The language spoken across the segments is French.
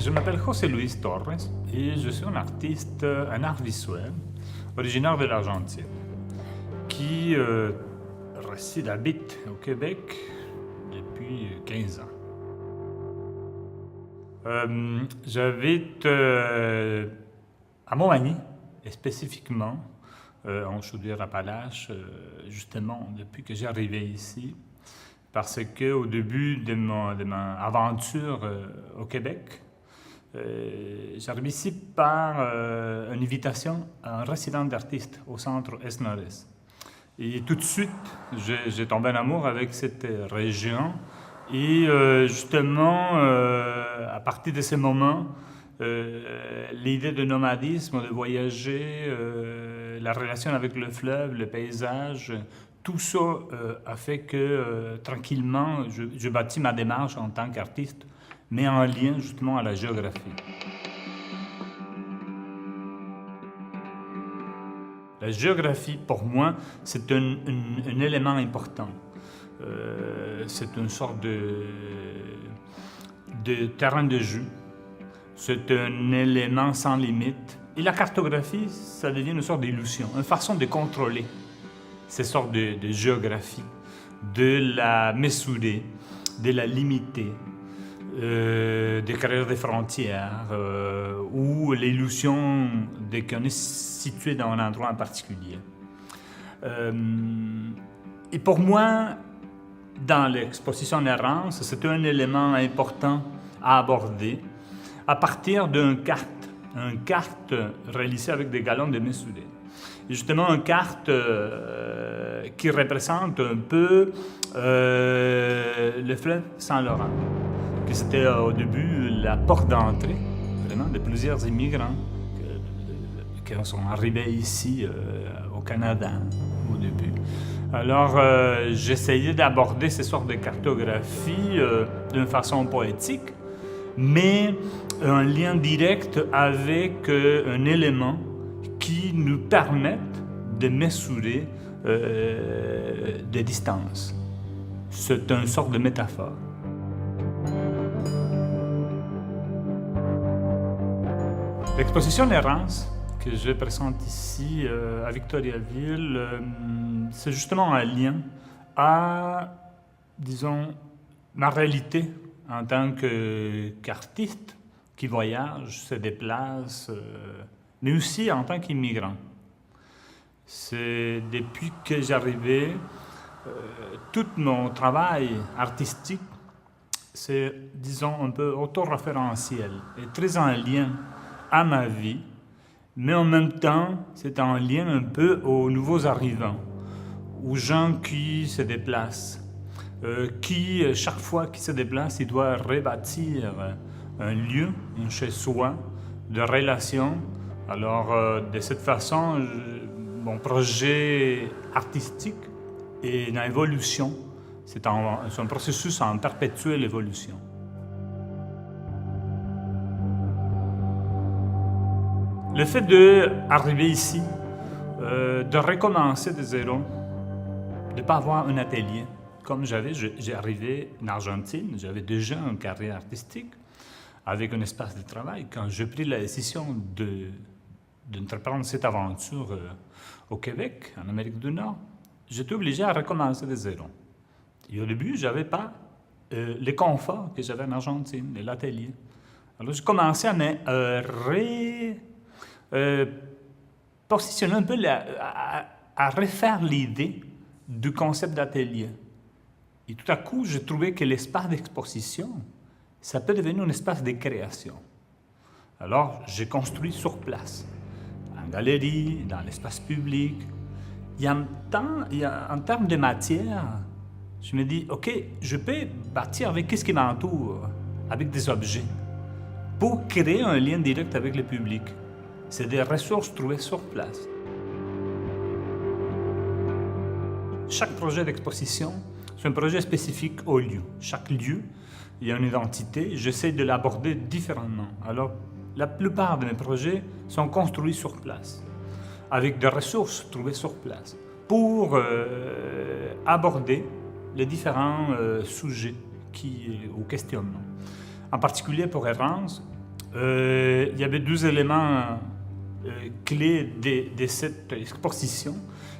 Je m'appelle José Luis Torres et je suis un artiste, un art visuel, originaire de l'Argentine, qui habite au Québec depuis 15 ans. J'habite à Montmagny, et spécifiquement en Chaudière-Appalaches, justement depuis que j'ai arrivé ici, parce qu'au début de ma aventure au Québec, j'arrive ici par une invitation à un résident d'artiste au centre Est-Nord-Est. Et tout de suite, j'ai tombé en amour avec cette région. Et justement, à partir de ce moment, l'idée de nomadisme, de voyager, la relation avec le fleuve, le paysage, tout ça a fait que tranquillement, je bâtis ma démarche en tant qu'artiste, mais en lien justement à la géographie. La géographie, pour moi, c'est un élément important. C'est une sorte de terrain de jeu. C'est un élément sans limite. Et la cartographie, ça devient une sorte d'illusion, une façon de contrôler ces sortes de géographie, de la mesurer, de la limiter, de créer des frontières ou l'illusion de qu'on est situé dans un endroit en particulier. Et pour moi, dans l'exposition Errance, c'est un élément important à aborder à partir d'une carte réalisée avec des galons de mesurer. Et justement, une carte qui représente un peu le fleuve Saint-Laurent, que c'était au début la porte d'entrée vraiment de plusieurs immigrants qui sont arrivés ici au Canada au début. Alors, j'essayais d'aborder ces sortes de cartographie d'une façon poétique, mais un lien direct avec un élément qui nous permette de mesurer des distances. C'est une sorte de métaphore. L'exposition Errance que je présente ici à Victoriaville, c'est justement un lien à, disons, ma réalité en tant qu'artiste qui voyage, se déplace, mais aussi en tant qu'immigrant. C'est depuis que j'arrivais, tout mon travail artistique, c'est, disons, un peu autoréférentiel et très en lien à ma vie, mais en même temps, c'est en lien un peu aux nouveaux arrivants, aux gens qui se déplacent, qui, chaque fois qu'ils se déplacent, ils doivent rebâtir un lieu, un chez-soi, de relation. Alors, de cette façon, mon projet artistique est en évolution. C'est un processus en perpétuelle évolution. Le fait d'arriver ici, de recommencer de zéro, de ne pas avoir un atelier, comme j'ai arrivé en Argentine, j'avais déjà une carrière artistique avec un espace de travail. Quand j'ai pris la décision d'entreprendre cette aventure au Québec, en Amérique du Nord, j'étais obligé à recommencer de zéro. Et au début, je n'avais pas le confort que j'avais en Argentine, et l'atelier. Alors, j'ai commencé à me positionner un peu, à refaire l'idée du concept d'atelier. Et tout à coup, j'ai trouvé que l'espace d'exposition, ça peut devenir un espace de création. Alors, j'ai construit sur place, en galerie, dans l'espace public. Et en termes de matière, je me dis, OK, je peux bâtir avec ce qui m'entoure, avec des objets, pour créer un lien direct avec le public. C'est des ressources trouvées sur place. Chaque projet d'exposition, c'est un projet spécifique au lieu. Chaque lieu, il y a une identité. J'essaie de l'aborder différemment. Alors, la plupart de mes projets sont construits sur place, avec des ressources trouvées sur place, pour aborder les différents sujets au questionnement. En particulier pour Errance, Il y avait deux éléments clés de cette exposition,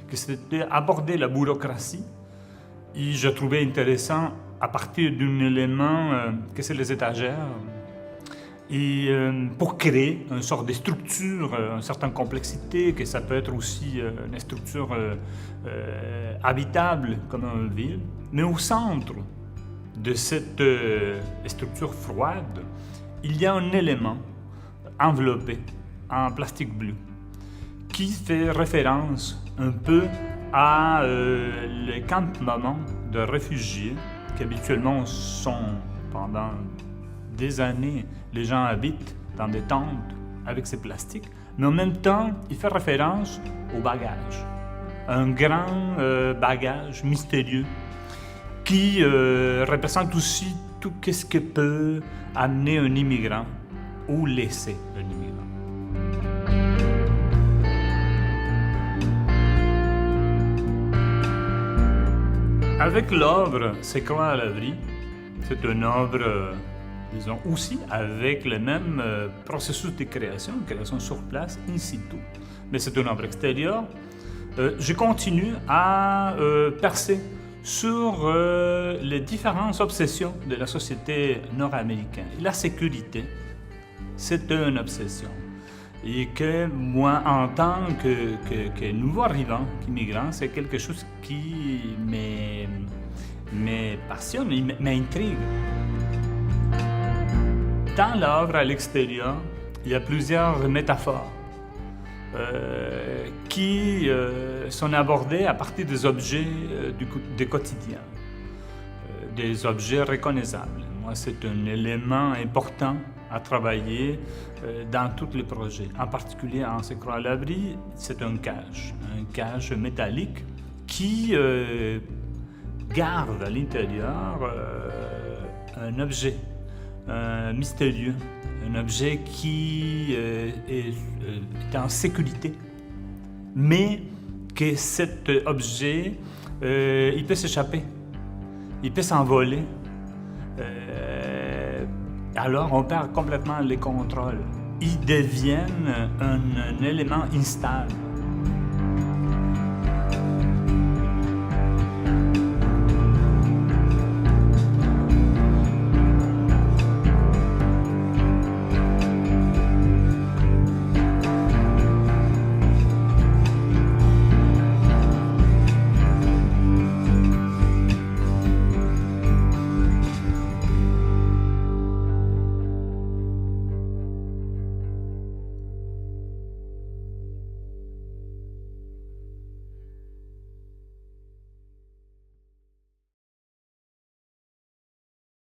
que c'était aborder la bureaucratie, et je trouvais intéressant à partir d'un élément que c'est les étagères, et pour créer une sorte de structure, une certaine complexité, que ça peut être aussi une structure habitable comme une ville, mais au centre de cette structure froide, il y a un élément enveloppé en plastique bleu qui fait référence un peu à les campements de réfugiés qui habituellement sont pendant des années, les gens habitent dans des tentes avec ces plastiques, mais en même temps, il fait référence au bagage. Un grand bagage mystérieux qui représente aussi tout ce que peut amener un immigrant ou laisser un immigrant. Avec l'œuvre S'écroît à l'abri, c'est une œuvre, disons, aussi avec le même processus de création sur place, in situ. Mais c'est une œuvre extérieure. Je continue à percer sur les différentes obsessions de la société nord-américaine. La sécurité, c'est une obsession. Et que moi, en tant que nouveau arrivant, qu'immigrant, c'est quelque chose qui me passionne, m'intrigue. Dans l'œuvre à l'extérieur, il y a plusieurs métaphores qui sont abordées à partir des objets du quotidien, des objets reconnaissables. Moi, c'est un élément important à travailler dans tous les projets. En particulier, en S'écroît à l'abri, c'est un cage métallique qui garde à l'intérieur un objet mystérieux, un objet qui est en sécurité, mais que cet objet, il peut s'échapper, il peut s'envoler. Alors on perd complètement les contrôles. Ils deviennent un élément instable.